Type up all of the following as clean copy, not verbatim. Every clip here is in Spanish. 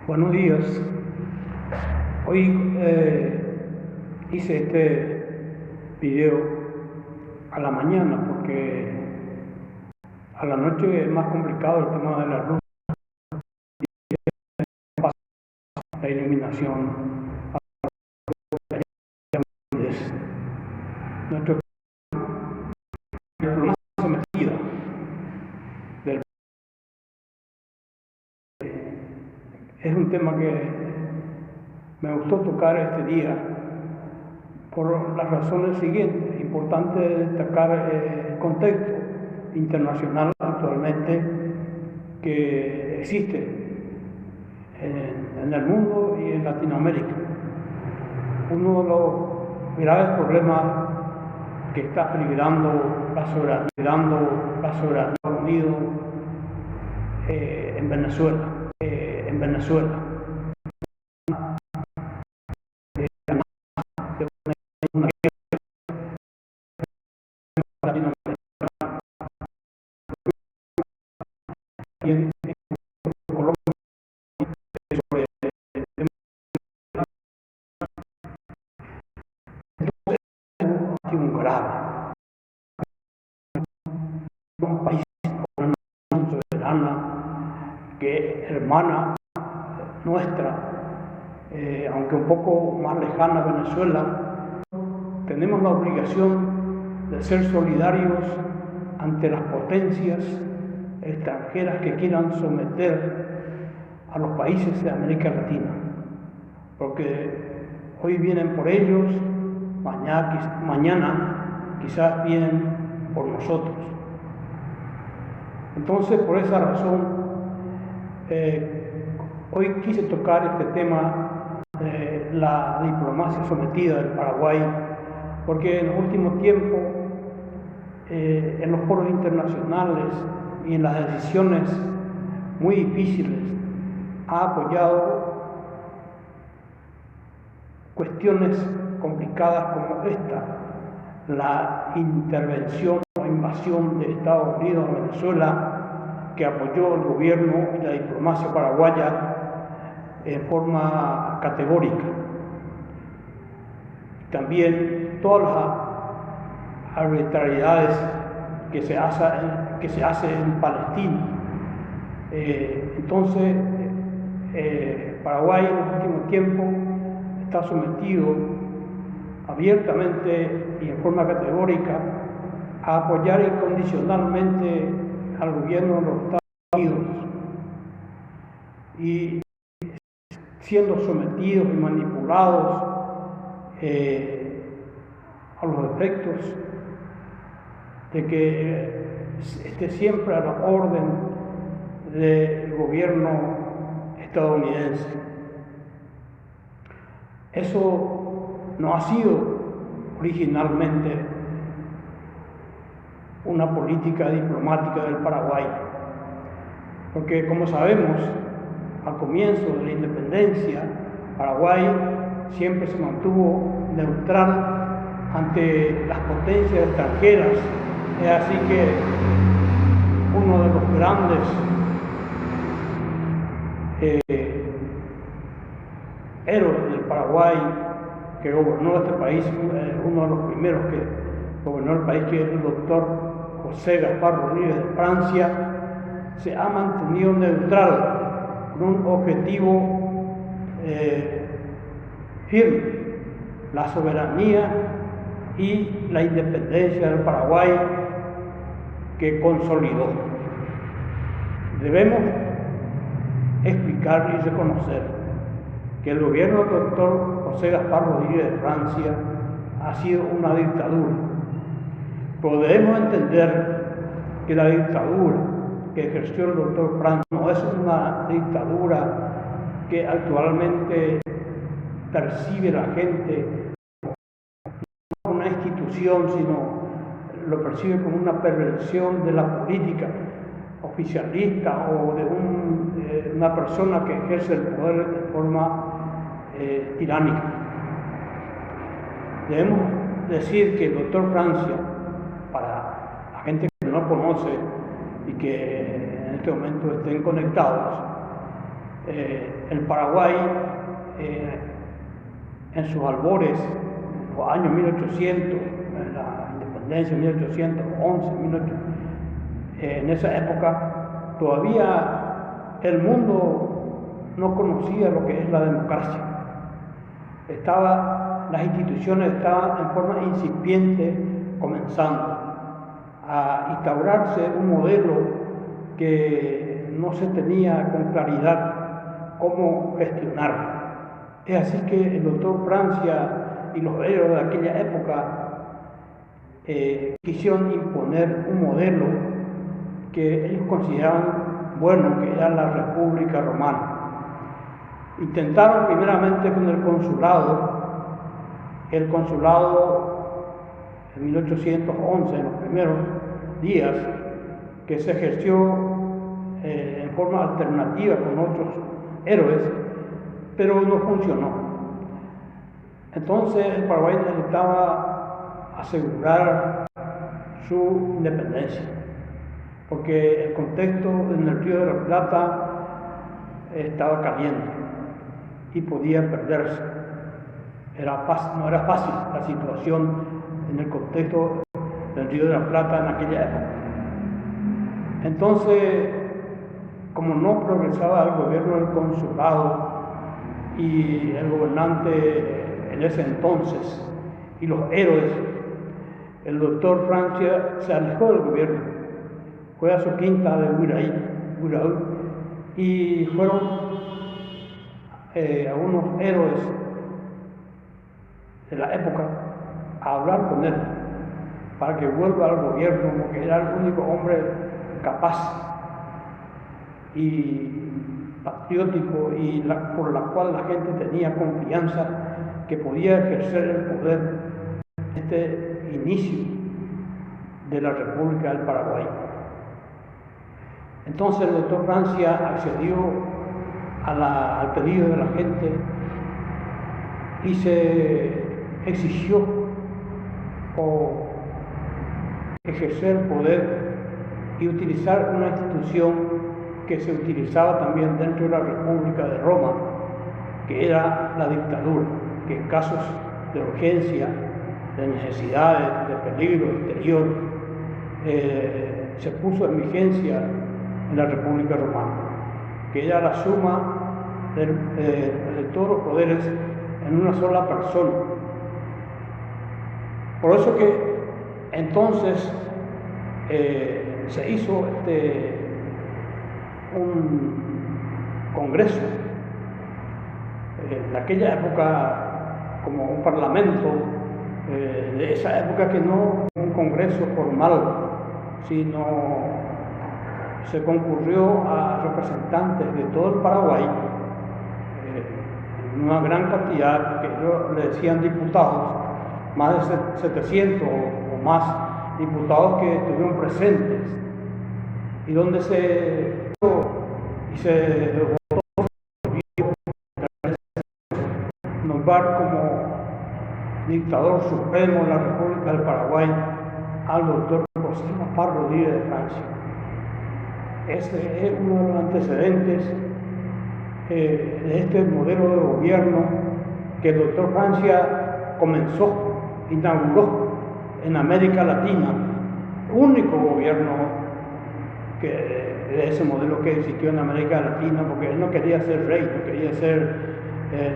Buenos días. Hoy hice este video a la mañana porque a la noche es más complicado el tema de la luz, la iluminación. Nuestro más sometida del es un tema que me gustó tocar este día por las razones siguientes. Importante destacar el contexto internacional actualmente que existe en el mundo y en Latinoamérica. Uno de los graves problemas que está peligrando la soberanía de Estados Unidos en Venezuela. Y en Colombia sobre un grave. Un país con una nación soberana que hermana nuestra, aunque un poco más lejana a Venezuela, tenemos la obligación de ser solidarios ante las potencias extranjeras que quieran someter a los países de América Latina, porque hoy vienen por ellos, mañana quizás vienen por nosotros. Entonces, por esa razón, hoy quise tocar este tema de la diplomacia sometida del Paraguay, porque en los últimos tiempos, en los foros internacionales y en las decisiones muy difíciles, ha apoyado cuestiones complicadas como esta, la intervención o invasión de Estados Unidos a Venezuela, que apoyó el gobierno y la diplomacia paraguaya en forma categórica. También todas las arbitrariedades que se hacen en Palestina. Entonces, Paraguay en los últimos tiempos está sometido abiertamente y en forma categórica a apoyar incondicionalmente al gobierno de los Estados Unidos y siendo sometidos y manipulados a los efectos de que esté siempre a la orden del gobierno estadounidense. Eso no ha sido originalmente una política diplomática del Paraguay, porque como sabemos, al comienzo de la independencia, Paraguay siempre se mantuvo neutral ante las potencias extranjeras. Es así que uno de los grandes héroes del Paraguay que gobernó este país, uno de los primeros que gobernó el país, que es el doctor José Gaspar Rodríguez de Francia, se ha mantenido neutral con un objetivo firme: la soberanía y la independencia del Paraguay, que consolidó. Debemos explicar y reconocer que el gobierno del doctor José Gaspar Rodríguez de Francia ha sido una dictadura, pero debemos entender que la dictadura que ejerció el doctor Francia no es una dictadura que actualmente percibe la gente como una institución, sino lo percibe como una perversión de la política oficialista o de una persona que ejerce el poder de forma tiránica. Debemos decir que el doctor Francia, para la gente que no conoce y que en este momento estén conectados, El Paraguay, en sus albores, en los años 1800, en la independencia, 1811, en esa época, todavía el mundo no conocía lo que es la democracia. Las instituciones estaban en forma incipiente, comenzando a instaurarse un modelo que no se tenía con claridad cómo gestionar. Es así que el doctor Francia y los héroes de aquella época quisieron imponer un modelo que ellos consideraban bueno, que era la República Romana. Intentaron primeramente con el consulado en 1811, en los primeros días, que se ejerció en forma alternativa con otros héroes, pero no funcionó. Entonces el Paraguay necesitaba asegurar su independencia, porque el contexto en el Río de la Plata estaba caliente y podía perderse. No era fácil la situación en el contexto del Río de la Plata en aquella época. Entonces, como no progresaba el gobierno del consulado y el gobernante en ese entonces y los héroes, el doctor Francia se alejó del gobierno, fue a su quinta de Huiraí, y fueron algunos héroes de la época a hablar con él para que vuelva al gobierno, porque era el único hombre capaz y patriótico y por la cual la gente tenía confianza que podía ejercer el poder en este inicio de la República del Paraguay. Entonces el doctor Francia accedió al pedido de la gente y se exigió ejercer poder y utilizar una institución que se utilizaba también dentro de la República de Roma, que era la dictadura, que en casos de urgencia, de necesidades, de peligro exterior, se puso en vigencia en la República Romana, que era la suma de todos los poderes en una sola persona. Por eso que entonces se hizo un congreso en aquella época, como un parlamento de esa época, que no un congreso formal, sino se concurrió a representantes de todo el Paraguay, una gran cantidad, que ellos le decían diputados, más de 700 o más diputados que estuvieron presentes, y donde se votó nombrar como dictador supremo de la República del Paraguay al doctor José Gaspar Rodríguez de Francia. Este es uno de los antecedentes de este modelo de gobierno que el doctor Francia inauguró en América Latina, único gobierno de ese modelo que existió en América Latina, porque él no quería ser rey,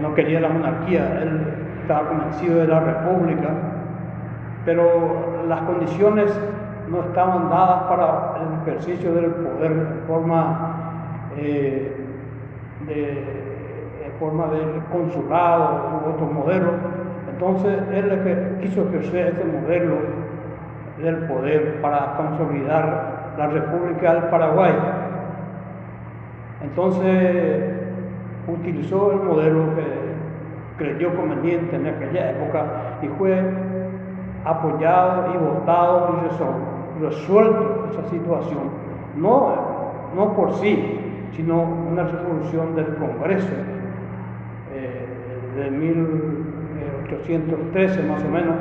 no quería la monarquía, él estaba convencido de la república, pero las condiciones no estaban dadas para el ejercicio del poder en forma del consulado u otro modelo. Entonces él quiso ejercer ese modelo del poder para consolidar la República del Paraguay. Entonces utilizó el modelo que creyó conveniente en aquella época y fue apoyado y votado y resuelto esa situación, no por sí, sino una resolución del Congreso de 1813 más o menos,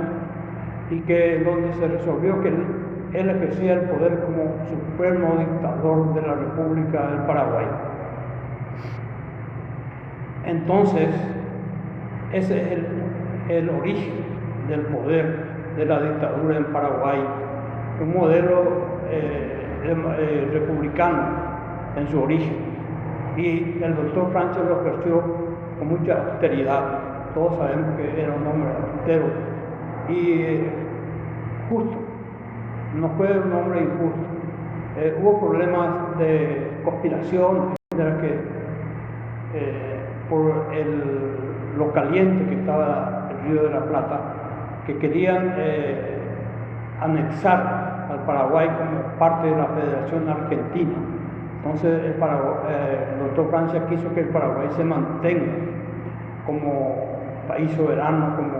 y donde se resolvió que él ejercía el poder como supremo dictador de la República del Paraguay. Entonces, ese es el origen del poder de la dictadura en Paraguay, un modelo republicano en su origen. Y el doctor Francia lo ejerció con mucha austeridad. Todos sabemos que era un hombre austero y justo, no fue un hombre injusto. Hubo problemas de conspiración, por lo caliente que estaba el Río de la Plata, que querían anexar al Paraguay como parte de la Federación Argentina. Entonces el doctor Francia quiso que el Paraguay se mantenga como país soberano, como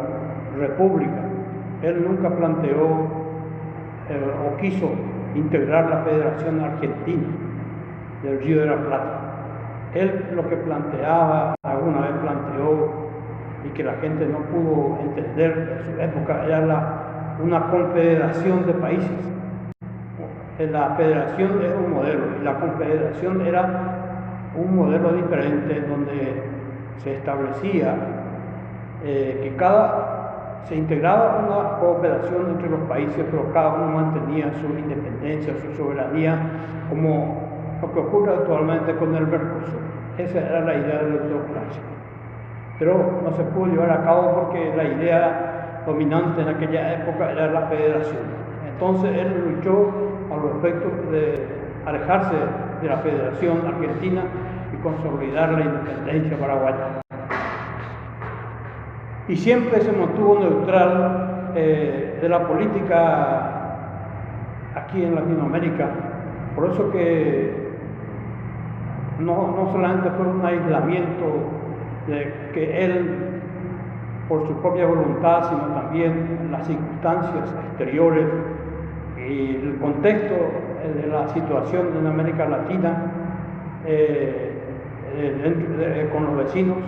república. Él nunca planteó o quiso integrar la Federación Argentina del Río de la Plata. Él lo que planteaba, alguna vez planteó, y que la gente no pudo entender en su época, era una confederación de países. La federación es un modelo y la confederación era un modelo diferente, donde se establecía que se integraba una cooperación entre los países, pero cada uno mantenía su independencia, su soberanía, como lo que ocurre actualmente con el Mercosur. Esa era la idea del doctor Francia. Pero no se pudo llevar a cabo porque la idea dominante en aquella época era la federación. Entonces él luchó a los efectos de alejarse de la Federación Argentina y consolidar la independencia paraguaya. Y siempre se mantuvo neutral de la política aquí en Latinoamérica. Por eso que no solamente fue un aislamiento de que él, por su propia voluntad, sino también las circunstancias exteriores y el contexto de la situación en América Latina con los vecinos,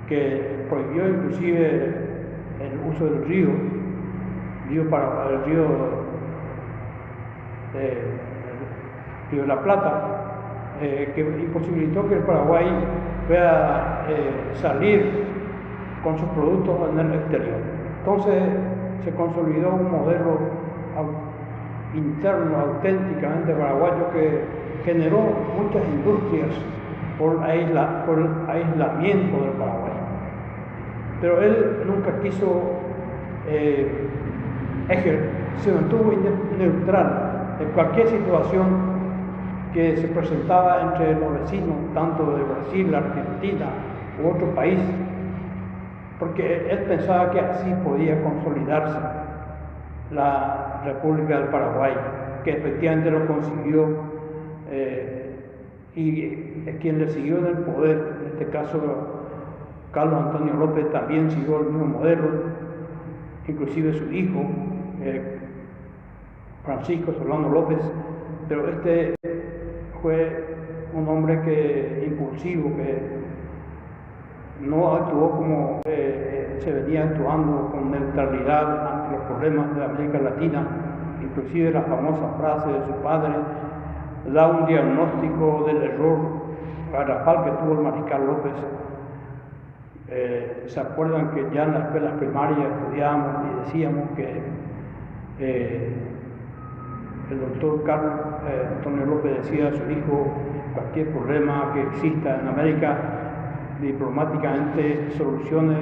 que prohibió inclusive el uso del río de la Plata, que imposibilitó que el Paraguay pueda salir con sus productos en el exterior. Entonces se consolidó un modelo interno auténticamente paraguayo que generó muchas industrias por el aislamiento del Paraguay. Pero él nunca quiso, se mantuvo neutral en cualquier situación que se presentaba entre los vecinos, tanto de Brasil, Argentina u otro país, porque él pensaba que así podía consolidarse la República del Paraguay, que efectivamente lo consiguió, y quien le siguió en el poder, en este caso Carlos Antonio López, también siguió el mismo modelo, inclusive su hijo, Francisco Solano López, pero este fue un hombre impulsivo, que no actuó como se venía actuando, con neutralidad ante los problemas de América Latina. Inclusive la famosa frase de su padre da un diagnóstico del error garrafal que tuvo el mariscal López. ¿Se acuerdan que ya en las escuelas primarias estudiábamos y decíamos que el doctor Carlos Antonio López decía a su hijo: cualquier problema que exista en América, diplomáticamente soluciones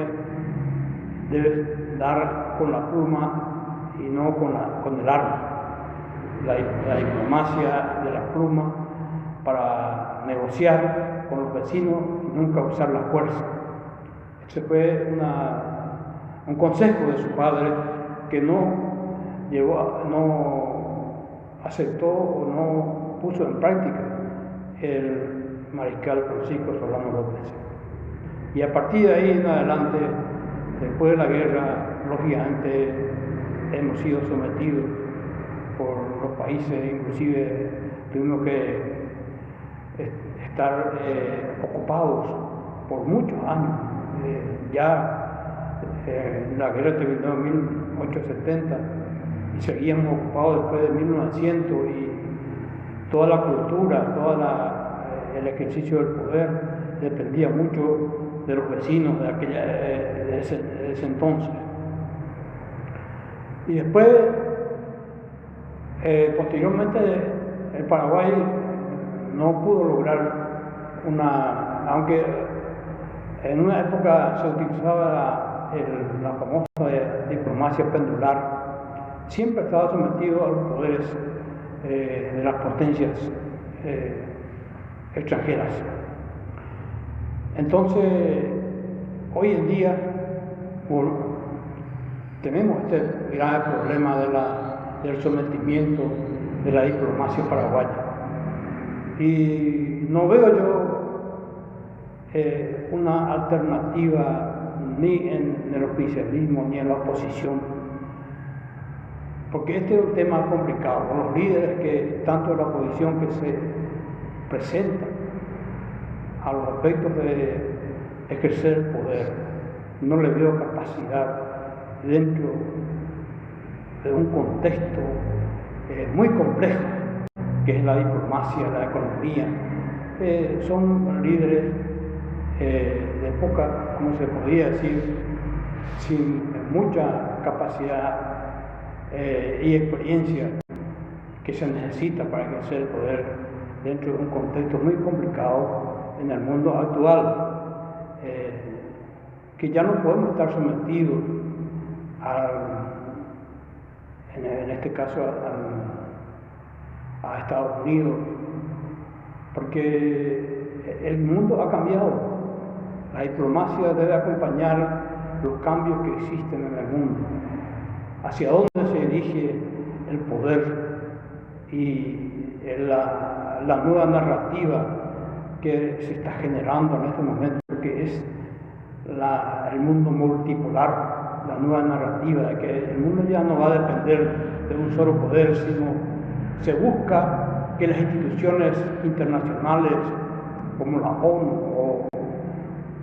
debe dar con la pluma y no con el arma. La diplomacia de la pluma para negociar con los vecinos y nunca usar la fuerza. Ese fue un consejo de su padre que no aceptó o no puso en práctica el mariscal Francisco Solano López. Y a partir de ahí en adelante, después de la guerra, lógicamente hemos sido sometidos por los países, inclusive tuvimos que estar ocupados por muchos años. La guerra terminó en 1870 y seguíamos ocupados después de 1900, y toda la cultura, el ejercicio del poder dependía mucho de los vecinos de ese entonces. Y después, posteriormente, el Paraguay no pudo lograr aunque en una época se utilizaba la famosa diplomacia pendular, siempre estaba sometido a los poderes de las potencias extranjeras. Entonces, hoy en día tenemos este grave problema del sometimiento de la diplomacia paraguaya. Y no veo yo una alternativa ni en el oficialismo ni en la oposición, porque este es un tema complicado. Los líderes que tanto de la oposición que se presentan a los aspectos de ejercer el poder, no le veo capacidad dentro de un contexto muy complejo que es la diplomacia, la economía. Son líderes de poca, como se podría decir, sin mucha capacidad y experiencia que se necesita para ejercer el poder dentro de un contexto muy complicado en el mundo actual, que ya no podemos estar sometidos en este caso a Estados Unidos, porque el mundo ha cambiado. La diplomacia debe acompañar los cambios que existen en el mundo, hacia dónde se dirige el poder y la nueva narrativa que se está generando en este momento, que es el mundo multipolar, la nueva narrativa de que el mundo ya no va a depender de un solo poder, sino se busca que las instituciones internacionales como la ONU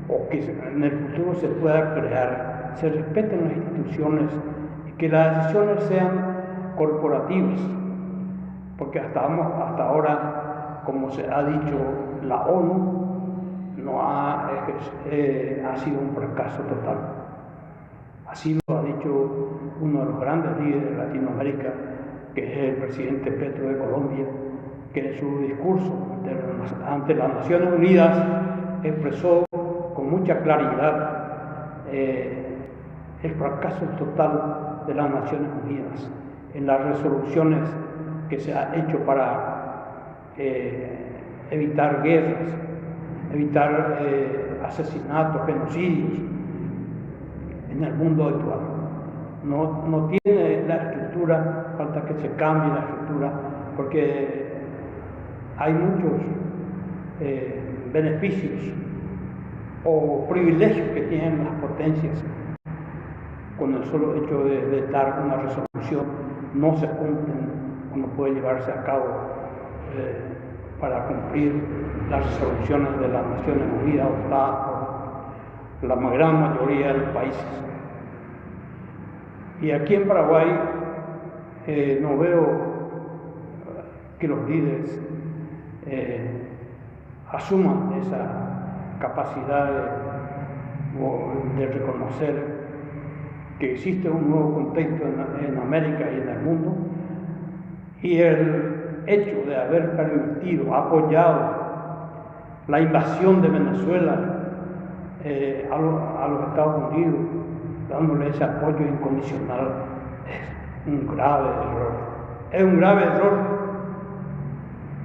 o que en el futuro se pueda crear, se respeten las instituciones y que las decisiones sean corporativas, porque hasta ahora, como se ha dicho, la ONU no ha sido un fracaso total. Así lo ha dicho uno de los grandes líderes de Latinoamérica, que es el presidente Petro de Colombia, que en su discurso ante las Naciones Unidas expresó con mucha claridad el fracaso total de las Naciones Unidas en las resoluciones que se han hecho para evitar guerras, evitar asesinatos, genocidios en el mundo actual. No tiene la estructura, falta que se cambie la estructura, porque hay muchos beneficios o privilegios que tienen las potencias con el solo hecho de dar una resolución. No se cumplen o no puede llevarse a cabo para cumplir las resoluciones de las Naciones Unidas adoptadas por la gran mayoría de los países. Y aquí en Paraguay no veo que los líderes asuman esa capacidad de reconocer que existe un nuevo contexto en América y en el mundo, y el hecho de haber permitido, apoyado la invasión de Venezuela a los Estados Unidos, dándole ese apoyo incondicional, es un grave error. Es un grave error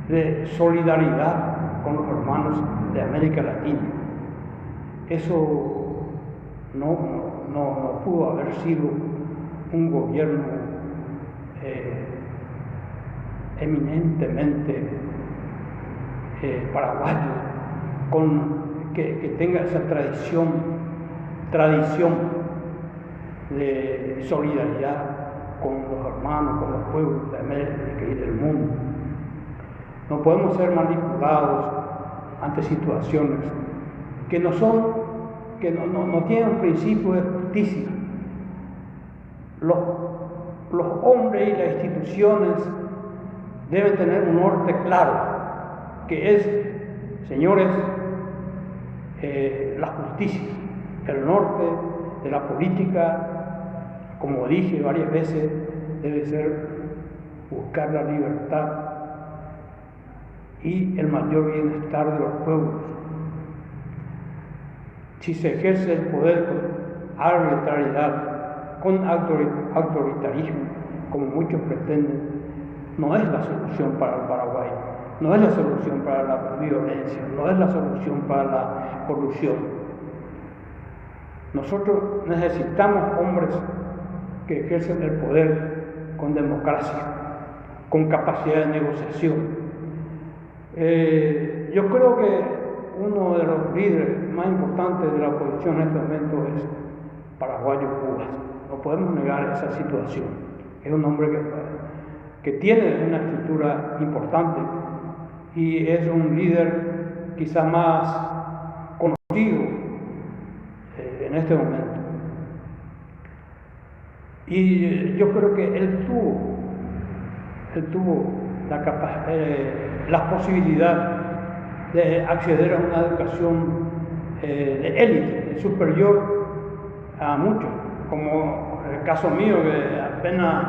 de solidaridad con los hermanos de América Latina. Eso no pudo haber sido un gobierno eminentemente paraguayo, que tenga esa tradición de solidaridad con los hermanos, con los pueblos de América y del mundo. No podemos ser manipulados ante situaciones que no tienen un principio de justicia. Los hombres y las instituciones deben tener un norte claro, que es, señores, la justicia. El norte de la política, como dije varias veces, debe ser buscar la libertad y el mayor bienestar de los pueblos. Si se ejerce el poder con arbitrariedad, con autoritarismo, como muchos pretenden, no es la solución para el Paraguay, no es la solución para la violencia, no es la solución para la corrupción. Nosotros necesitamos hombres que ejercen el poder con democracia, con capacidad de negociación. Yo creo que uno de los líderes más importantes de la oposición en este momento es Paraguayo Cubas. No podemos negar esa situación. Es un hombre que tiene una estructura importante y es un líder quizá más conocido en este momento. Y yo creo que él tuvo la posibilidad de acceder a una educación de élite, superior a muchos, como el caso mío, que apenas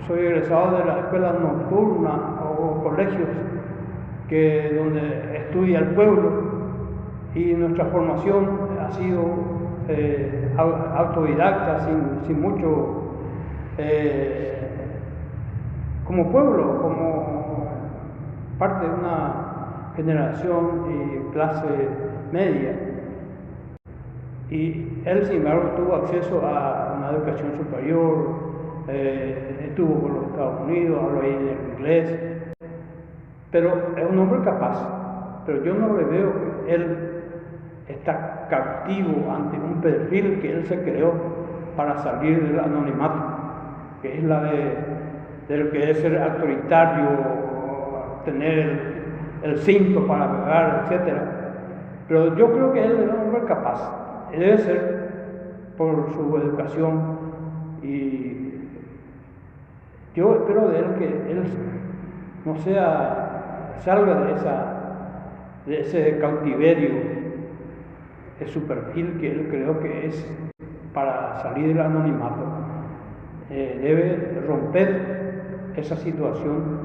soy egresado de la escuela nocturna o colegios donde estudia el pueblo, y nuestra formación ha sido autodidacta, sin mucho, como pueblo, como parte de una generación y clase media. Y él, sin embargo, tuvo acceso a una educación superior, estuvo por los Estados Unidos, habló ahí en inglés, pero es un hombre capaz. Pero yo no le veo que él está cautivo ante un perfil que él se creó para salir del anonimato, que es la del que es ser autoritario, tener el cinto para pegar, etc. Pero yo creo que él es un hombre capaz. Debe ser por su educación, y yo espero de él que él no salga de ese cautiverio, de su perfil que él creo que es para salir del anonimato. Debe romper esa situación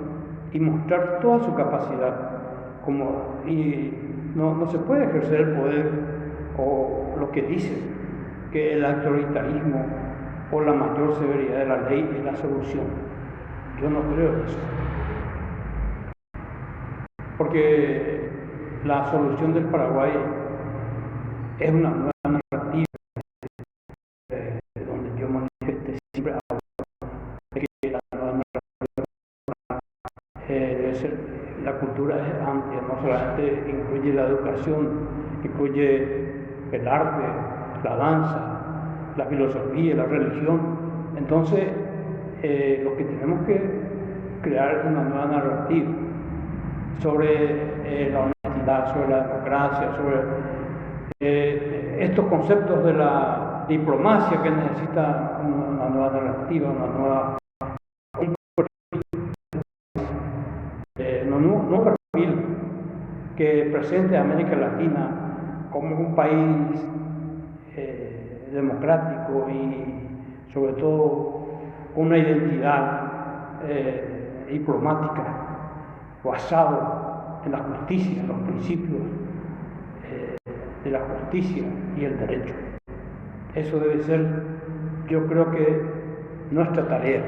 y mostrar toda su capacidad, y no se puede ejercer el poder o lo que dicen que el autoritarismo o la mayor severidad de la ley es la solución. Yo no creo eso, porque la solución del Paraguay es una nueva narrativa, donde yo manifesté siempre de que la nueva narrativa debe ser, la cultura es amplia, no solamente incluye la educación, incluye el arte, la danza, la filosofía, la religión. Entonces, lo que tenemos que crear es una nueva narrativa sobre la honestidad, sobre la democracia, sobre estos conceptos de la diplomacia que necesita una nueva narrativa, un perfil que presente a América Latina como un país democrático y sobre todo una identidad diplomática basado en la justicia, en los principios de la justicia y el derecho. Eso debe ser, yo creo que, nuestra tarea.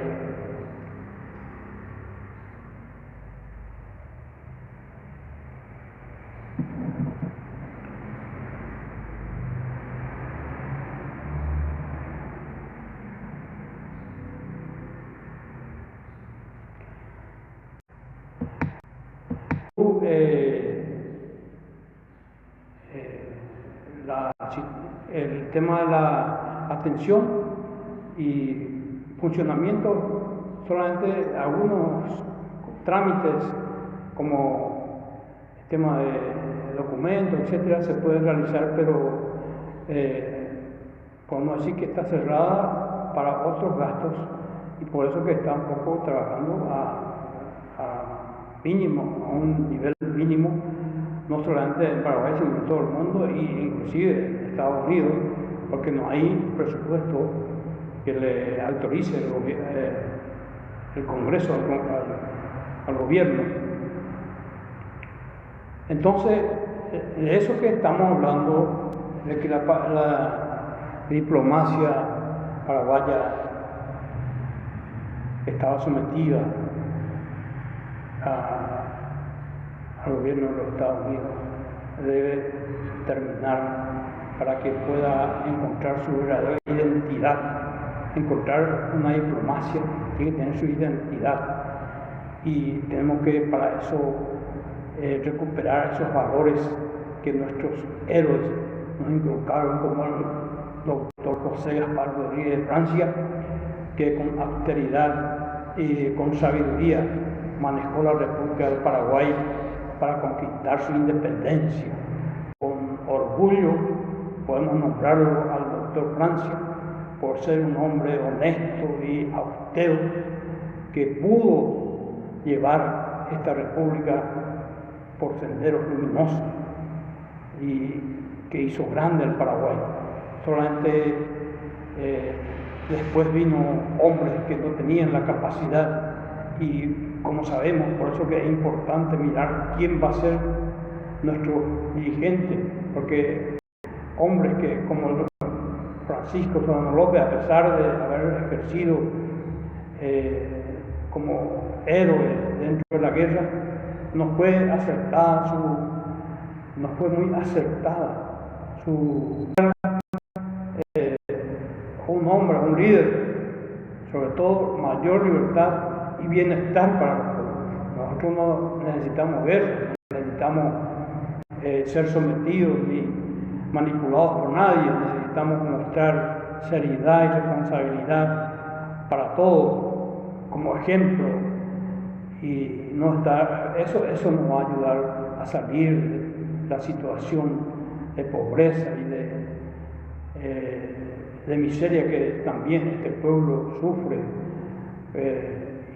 El tema de la atención y funcionamiento, solamente algunos trámites como el tema de documentos, etcétera, se puede realizar, pero por no decir que está cerrada para otros gastos, y por eso que está un poco trabajando a mínimo, a un nivel mínimo, no solamente en Paraguay, sino en todo el mundo, e inclusive en Estados Unidos, porque no hay presupuesto que le autorice el Congreso al gobierno. Entonces, de eso que estamos hablando, de que la diplomacia paraguaya estaba sometida al gobierno de los Estados Unidos, debe terminar para que pueda encontrar su verdadera identidad. Encontrar una diplomacia tiene que tener su identidad, y tenemos que para eso recuperar esos valores que nuestros héroes nos inculcaron, como el doctor José Gaspar Rodríguez de Francia, que con austeridad y con sabiduría manejó la República del Paraguay para conquistar su independencia. Con orgullo podemos nombrarlo al doctor Francia por ser un hombre honesto y austero que pudo llevar esta república por senderos luminosos y que hizo grande el Paraguay. Solamente después vino hombres que no tenían la capacidad, y como sabemos, por eso que es importante mirar quién va a ser nuestro dirigente, porque hombres que como el Francisco Solano López, a pesar de haber ejercido como héroe dentro de la guerra, no fue muy acertada un hombre, un líder, sobre todo mayor libertad y bienestar para los pueblos. Nosotros no necesitamos guerra, no necesitamos ser sometidos ni manipulados por nadie, necesitamos mostrar seriedad y responsabilidad para todos como ejemplo, y no estar, eso nos va a ayudar a salir de la situación de pobreza y de miseria que también este pueblo sufre,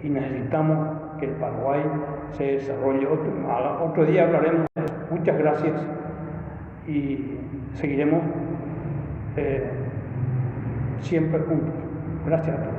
y necesitamos que el Paraguay se desarrolle. Otro día hablaremos de eso. Muchas gracias, y seguiremos siempre juntos. Gracias a todos.